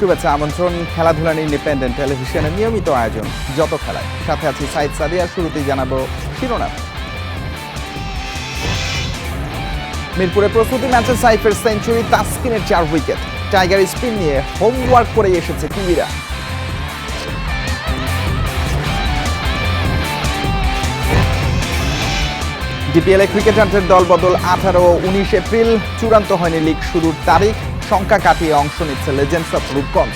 শুভেচ্ছা আমন্ত্রণ। খেলাধুলার ইন্ডিপেন্ডেন্ট টেলিভিশনের নিয়মিত আয়োজন যত খেলায়, সাথে আছি সাইদ সাদিয়া। শুরুতেই জানাবো শিরোনাম। মিরপুরে প্রস্তুতি ম্যাচে সাইফের সেঞ্চুরি, তাসকিনের 4 উইকেট। টাইগার স্পিন নিয়ে হোমওয়ার্ক করে এসেছে কিউইরা। ডিপিএলে ক্রিকেটারদের দলবদল 18 ও 19 এপ্রিল। চূড়ান্ত হয়নি লিগ শুরুর তারিখ, সংখ্যা কাটিয়ে অংশ নিচ্ছে লেজেন্ডস অফ রূপগঞ্জ।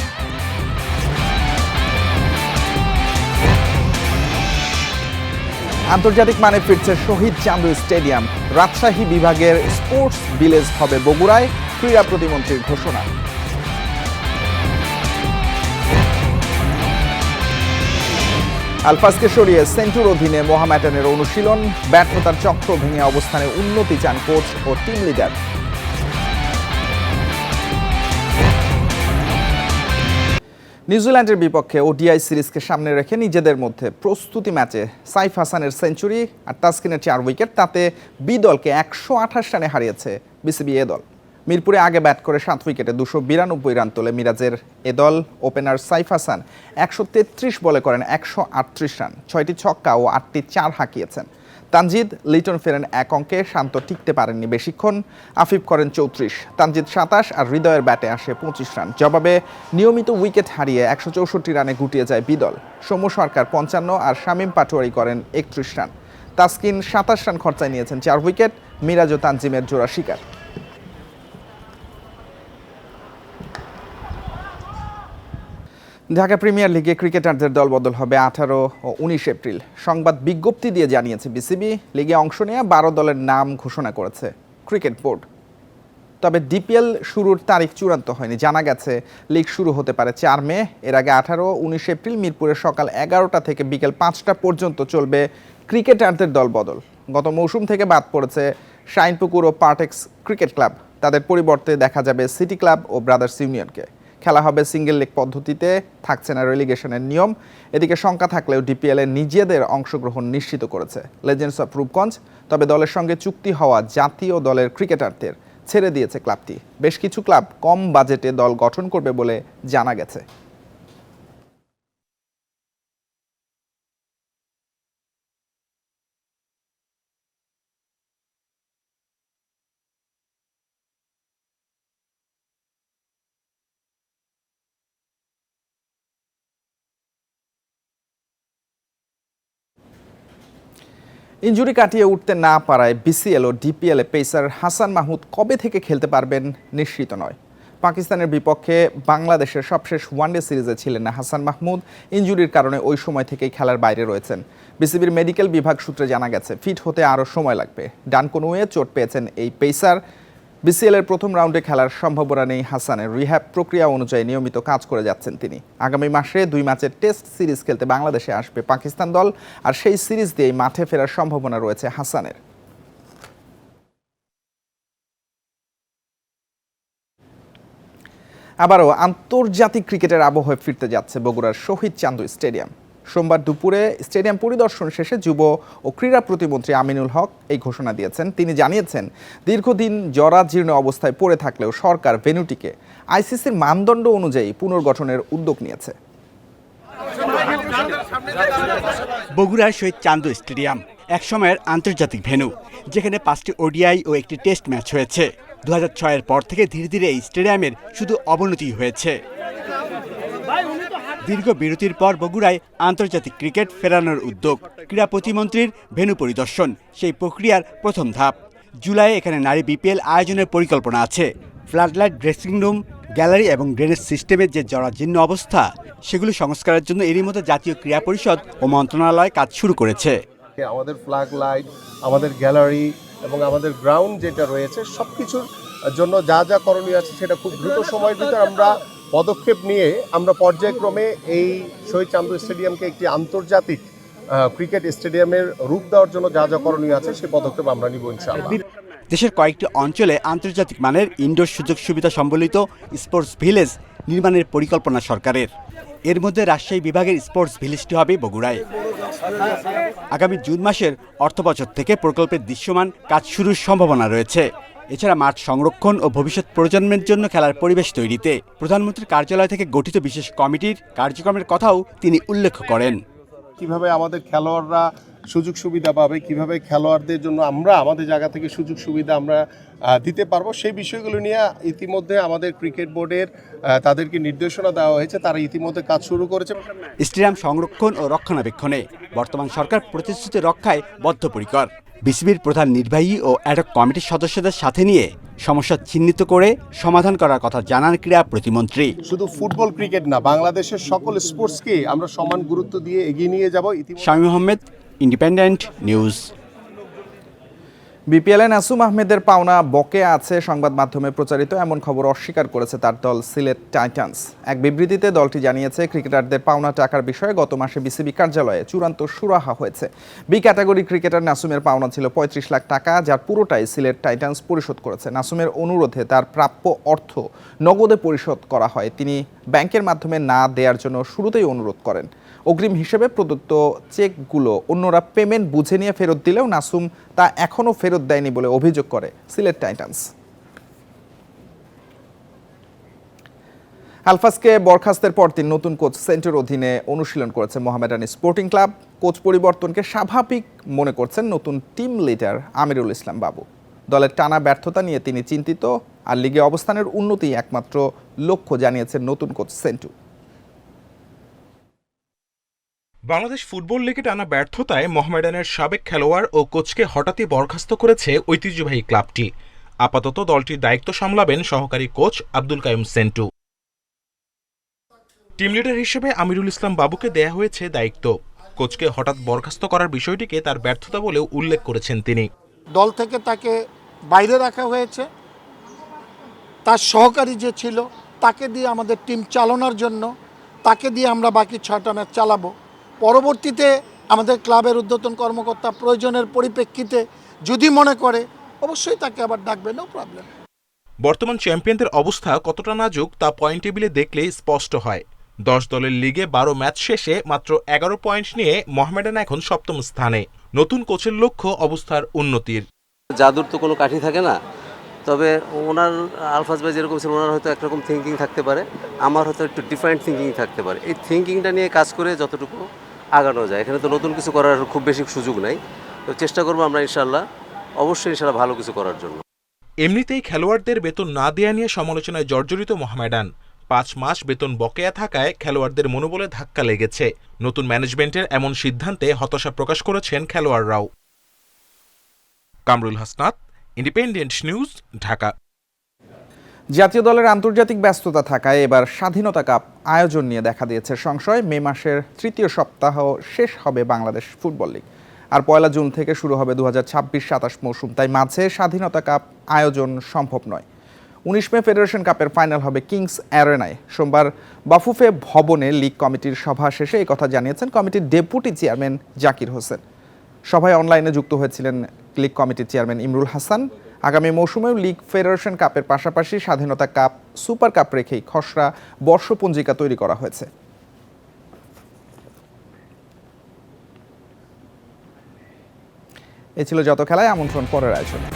আন্তর্জাতিক মানে ফিরছে শহীদ চান্দু স্টেডিয়াম। রাজশাহী বিভাগের স্পোর্টস ভিলেজ হবে বগুড়ায়, ক্রীড়া প্রতিমন্ত্রীর ঘোষণা। আলফাজকে সরিয়ে সেন্টুর অধীনে মোহামেডানের অনুশীলন। ব্যর্থতার চক্র ভেঙে অবস্থানে উন্নতি চান কোচ ও টিম লিডার। নিউজিল্যান্ডের বিপক্ষে ওডিআই সিরিজকে সামনে রেখে নিজেদের মধ্যে প্রস্তুতি ম্যাচে সাইফ হাসানের সেঞ্চুরি আর তাসকিনের 4 উইকেট, তাতে বি দলকে 128 রানে হারিয়েছে বিসিবি এ দল। মিরপুরে আগে ব্যাট করে 7 উইকেটে 292 রান তোলে মিরাজের এ দল। ওপেনার সাইফ হাসান 133 বলে করেন 138 রান, 6টি ছক্কা ও 8টি 4 হাঁকিয়েছেন। তানজিদ লিটন ফেরেন 1 অঙ্কে, শান্ত টিকতে পারেননি বেশিক্ষণ। আফিফ করেন 34, তানজিদ 27 আর হৃদয়ের ব্যাটে আসে 25 রান। জবাবে নিয়মিত উইকেট হারিয়ে 164 রানে গুটিয়ে যায় বিদল। সৌম্য সরকার 55 আর শামীম পাটোয়ারি করেন 31 রান। তাসকিন 27 রান খরচায় নিয়েছেন 4 উইকেট। মিরাজ ও তানজিমের জোড়া শিকার। ঢাকা প্রিমিয়ার লিগে ক্রিকেটারদের দলবদল হবে 18 ও 19 এপ্রিল। সংবাদ বিজ্ঞপ্তি দিয়ে জানিয়েছে বিসিবি। লিগে অংশ নেওয়া 12 দলের নাম ঘোষণা করেছে ক্রিকেট বোর্ড। তবে ডিপিএল শুরুর তারিখ চূড়ান্ত হয়নি। জানা গেছে লিগ শুরু হতে পারে 4 মে। এর আগে 18 ও 19 এপ্রিল মিরপুরে সকাল 11টা থেকে বিকেল 5টা পর্যন্ত চলবে ক্রিকেটারদের দলবদল। গত মৌসুম থেকে বাদ পড়েছে শাইনপুকুর ও পার্টেক্স ক্রিকেট ক্লাব। তাদের পরিবর্তে দেখা যাবে সিটি ক্লাব ও ব্রাদার্স ইউনিয়নকে। খেলা হবে সিঙ্গেল লেগ পদ্ধতিতে, থাকছে না রেলিগেশনের নিয়ম। এদিকে শঙ্কা থাকলেও ডিপিএলে নিজেদের অংশগ্রহণ নিশ্চিত করেছে লেজেন্ডস অফ রূপগঞ্জ। তবে দলের সঙ্গে চুক্তি হওয়া জাতীয় দলের ক্রিকেটারদের ছেড়ে দিয়েছে ক্লাবটি। বেশ কিছু ক্লাব কম বাজেটে দল গঠন করবে বলে জানা গেছে। ইনজুরি কাটিয়ে উঠতে না পারায় বিসিএল ও ডিপিএলে পেসার হাসান মাহমুদ কবে থেকে খেলতে পারবেন নিশ্চিত নয়। পাকিস্তানের বিপক্ষে বাংলাদেশের সবশেষ ওয়ানডে সিরিজে ছিলেন না হাসান মাহমুদ। ইনজুরির কারণে ওই সময় থেকেই খেলার বাইরে রয়েছেন। বিসিবির মেডিকেল বিভাগ সূত্রে জানা গেছে ফিট হতে আরও সময় লাগবে। ডান কনুয়ে চোট পেয়েছেন এই পেসার। বিসিএল এর প্রথম রাউন্ডে খেলার সম্ভাবনা নেই হাসানের। রিহ্যাব প্রক্রিয়া অনুযায়ী নিয়মিত কাজ করে যাচ্ছেন তিনি। আগামী মাসে 2 ম্যাচের টেস্ট সিরিজ খেলতে বাংলাদেশে আসবে পাকিস্তান দল, আর সেই সিরিজ দিয়েই মাঠে ফেরার সম্ভাবনা রয়েছে হাসানের। আবারও আন্তর্জাতিক ক্রিকেটের আবহে ফিরতে যাচ্ছে বগুড়ার শহীদ চান্দু স্টেডিয়াম। সোমবার দুপুরে স্টেডিয়াম পরিদর্শন শেষে যুব ও ক্রীড়া প্রতিমন্ত্রী আমিনুল হক এই ঘোষণা দিয়েছেন। তিনি জানিয়েছেন, দীর্ঘদিন জরাজীর্ণ অবস্থায় পড়ে থাকলেও সরকার ভেন্যুটিকে আইসিসির মানদণ্ড অনুযায়ী পুনর্গঠনের উদ্যোগ নিয়েছে। বগুড়ার শহীদ চান্দু স্টেডিয়াম একসময়ের আন্তর্জাতিক ভেন্যু, যেখানে 5টি ওডিআই ও একটি টেস্ট ম্যাচ হয়েছে। 2006-এর পর থেকে ধীরে ধীরে এই স্টেডিয়ামের শুধু অবনতি হয়েছে। দীর্ঘ বিরতির পর বগুড়ায় আন্তর্জাতিক ক্রিকেট ফেরানোর উদ্যোগ। ক্রীড়া প্রতিমন্ত্রীর ভেন্যু পরিদর্শন সেই প্রক্রিয়ার প্রথম ধাপ। জুলাইয়ে এখানে নারী বিপিএল আয়োজনের পরিকল্পনা আছে। ফ্লাডলাইট, ড্রেসিং রুম, গ্যালারি এবং ড্রেনেজ সিস্টেমের যে জরাজীর্ণ অবস্থা, সেগুলো সংস্কারের জন্য এরই মধ্যে জাতীয় ক্রীড়া পরিষদ ও মন্ত্রণালয় কাজ শুরু করেছে। আমাদের ফ্ল্যাগ লাইট, আমাদের গ্যালারি এবং আমাদের গ্রাউন্ড যেটা রয়েছে, সবকিছুর জন্য যা যা করণীয় আছে সেটা খুব দ্রুত সময়ের ভিতরে আমরা পদক্ষেপ নিয়ে আমরা পর্যায়ক্রমে এই শহীদ চান্দু স্টেডিয়ামকে একটি আন্তর্জাতিক ক্রিকেট স্টেডিয়ামের রূপ দেওয়ার জন্য যা যা করণীয় আছে সেই পদক্ষেপ আমরা নিব ইনশাআল্লাহ। দেশের কয়েকটি অঞ্চলে আন্তর্জাতিক মানের ইনডোর সুযোগ সুবিধা সম্বলিত স্পোর্টস ভিলেজ নির্মাণের পরিকল্পনা সরকারের। এর মধ্যে রাজশাহী বিভাগের স্পোর্টস ভিলেজটি হবে বগুড়ায়। আগামী জুন মাসের অর্থবছর থেকে প্রকল্পের দৃশ্যমান কাজ শুরুর সম্ভাবনা রয়েছে। এছাড়া মাঠ সংরক্ষণ ও ভবিষ্যৎ প্রজন্মের জন্য খেলার পরিবেশ তৈরিতে প্রধানমন্ত্রীর কার্যালয় থেকে গঠিত বিশেষ কমিটির কার্যক্রমের কথাও তিনি উল্লেখ করেন। কিভাবে আমাদের খেলোয়াড়রা সুযোগ সুবিধা পাবে, কিভাবে খেলোয়াড়দের জন্য আমরা আমাদের জায়গা থেকে সুযোগ সুবিধা আমরা দিতে পারবো, সেই বিষয়গুলো নিয়ে ইতিমধ্যে আমাদের ক্রিকেট বোর্ডের তাদেরকে নির্দেশনা দেওয়া হয়েছে। তারা ইতিমধ্যে কাজ শুরু করেছে। স্টেডিয়াম সংরক্ষণ ও রক্ষণাবেক্ষণে বর্তমান সরকার প্রতিশ্রুতি রক্ষায় বদ্ধপরিকর। বিসিবির প্রধান নির্বাহী ও অ্যাডহক কমিটির সদস্যদের সাথে নিয়ে সমস্যা চিহ্নিত করে সমাধান করার কথা জানান ক্রীড়া প্রতিমন্ত্রী। শুধু ফুটবল ক্রিকেট না, বাংলাদেশের সকল স্পোর্টসকে আমরা সমান গুরুত্ব দিয়ে এগিয়ে নিয়ে যাব। Shamim Ahmed, independent news. বিপিএলে নাসুম আহমেদের পাওনা বকেয়া আছে সংবাদ মাধ্যমে প্রচারিত এমন খবর অস্বীকার করেছে তার দল সিলেট টাইটান্স। এক বিবৃতিতে দলটি জানিয়েছে, ক্রিকেটারদের পাওনা টাকার বিষয়ে গত মাসে বিসিবি কার্যালয়ে চূড়ান্ত সুরাহা হয়েছে। বি ক্যাটাগরি ক্রিকেটার নাসুমের পাওনা ছিল ৩৫ লাখ টাকা, যার পুরোটাই সিলেট টাইটান্স পরিশোধ করেছে। নাসুমের অনুরোধে তার প্রাপ্য অর্থ নগদে পরিশোধ করা হয়। তিনি ব্যাংকের মাধ্যমে না দেওয়ার জন্য শুরুতেই অনুরোধ করেন। অগ্রিম হিসেবে প্রদত্ত চেকগুলো অন্যরা পেমেন্ট বুঝে নিয়ে ফেরত দিলেও নাসুম তা এখনও ফেরত দেয়নি বলে অভিযোগ করে সিলেট টাইটান্স। আলফাজকে বরখাস্তের পরদিন নতুন কোচ সেন্টের অধীনে অনুশীলন করেছে মোহামেডান স্পোর্টিং ক্লাব। কোচ পরিবর্তনকে স্বাভাবিক মনে করছেন নতুন টিম লিডার আমিরুল ইসলাম বাবু। দলের টানা ব্যর্থতা নিয়ে তিনি চিন্তিত, আর লিগে অবস্থানের উন্নতি একমাত্র লক্ষ্য জানিয়েছেন নতুন কোচ সেন্টু। বাংলাদেশ ফুটবল লিগে টানা ব্যর্থতায় মোহামেডানের সাবেক খেলোয়াড় ও কোচকে হঠাৎই বরখাস্ত করেছে ঐতিহ্যবাহী ক্লাবটি। আপাতত দলটির দায়িত্ব সামলাবেন সহকারী coach Abdul Qayyum Sentu. Team leader হিসেবে আমিরুল ইসলাম বাবুকে দেয়া হয়েছে দায়িত্ব। কোচকে হঠাৎ বরখাস্ত করার বিষয়টিকে তার ব্যর্থতা বলেও উল্লেখ করেছেন তিনি। দল থেকে তাকে বাইরে রাখা হয়েছে, তার সহকারী যে ছিল তাকে দিয়ে আমাদের টিম চালানোর জন্য, তাকে দিয়ে আমরা বাকি 6টা ম্যাচ চালাবো। পরবর্তীতে আমাদের ক্লাবের ঊর্ধ্বতন কর্মকর্তা প্রয়োজনের পরিপ্রেক্ষিতে যদি মনে করে অবশ্যই তাকে আবার ডাকবে, নো প্রবলেম। বর্তমান চ্যাম্পিয়নদের অবস্থা কতটা নাজুক তা পয়েন্ট টেবিলে দেখলেই স্পষ্ট হয়। 10 দলের লিগে 12 ম্যাচ শেষে মাত্র 11 পয়েন্ট নিয়ে মোহামেডান এখন 7ম স্থানে। নতুন কোচের লক্ষ্য অবস্থার উন্নতির। জাদুর তো কোনো কাঠি থাকে না, তবে ওনার আলফাজ ভাই যেরকম ছিল ওনার হয়তো একরকম থিঙ্কিং থাকতে পারে, আমার হয়তো একটু ডিফারেন্ট থিঙ্কিং থাকতে পারে। এই থিঙ্কিংটা নিয়ে কাজ করে যতটুকু আগানো যায়, এখানে তো নতুন কিছু করার খুব বেশি সুযোগ নাই, তো চেষ্টা করবো আমরা ইনশাল্লাহ, অবশ্যই ইনশাল্লাহ ভালো কিছু করার জন্য। এমনিতেই খেলোয়াড়দের বেতন না দেয়া নিয়ে সমালোচনায় জর্জরিত মোহামেডান। 5 মাস বেতন বকেয়া থাকায় খেলোয়াড়দের মনোবলে ধাক্কা লেগেছে। নতুন ম্যানেজমেন্টের এমন সিদ্ধান্তে হতাশা প্রকাশ করেছেন খেলোয়াড়রাও। Kamrul Hasnat, independent news, Dhaka. জাতীয় দলের আন্তর্জাতিক ব্যস্ততা থাকায় এবার স্বাধীনতা কাপ আয়োজন নিয়ে দেখা দিয়েছে সংশয়। মে মাসের 3য় সপ্তাহ শেষ হবে বাংলাদেশ ফুটবল লিগ, আর 1 জুন থেকে শুরু হবে 2026-27 মৌসুম। তাই মাঝে স্বাধীনতা কাপ আয়োজন সম্ভব নয়। 19 মে ফেডারেশন কাপের ফাইনাল হবে কিংস অ্যারেনায়। সোমবার বাফুফে ভবনে লিগ কমিটির সভা শেষে এই কথা জানিয়েছেন কমিটির ডেপুটি চেয়ারম্যান জাকির হোসেন। সভায় অনলাইনে যুক্ত হয়েছিলেন লিগ কমিটির চেয়ারম্যান ইমরুল হাসান। আগামী মৌসুমেও লিগ ফেডারেশন কাপের পাশাপাশি স্বাধীনতা কাপ, সুপার কাপ রেখেই খসড়া বর্ষপঞ্জিকা তৈরি করা হয়েছে। এ ছিল যত খেলায় আমন্ত্রণ পরের আয়োজনে।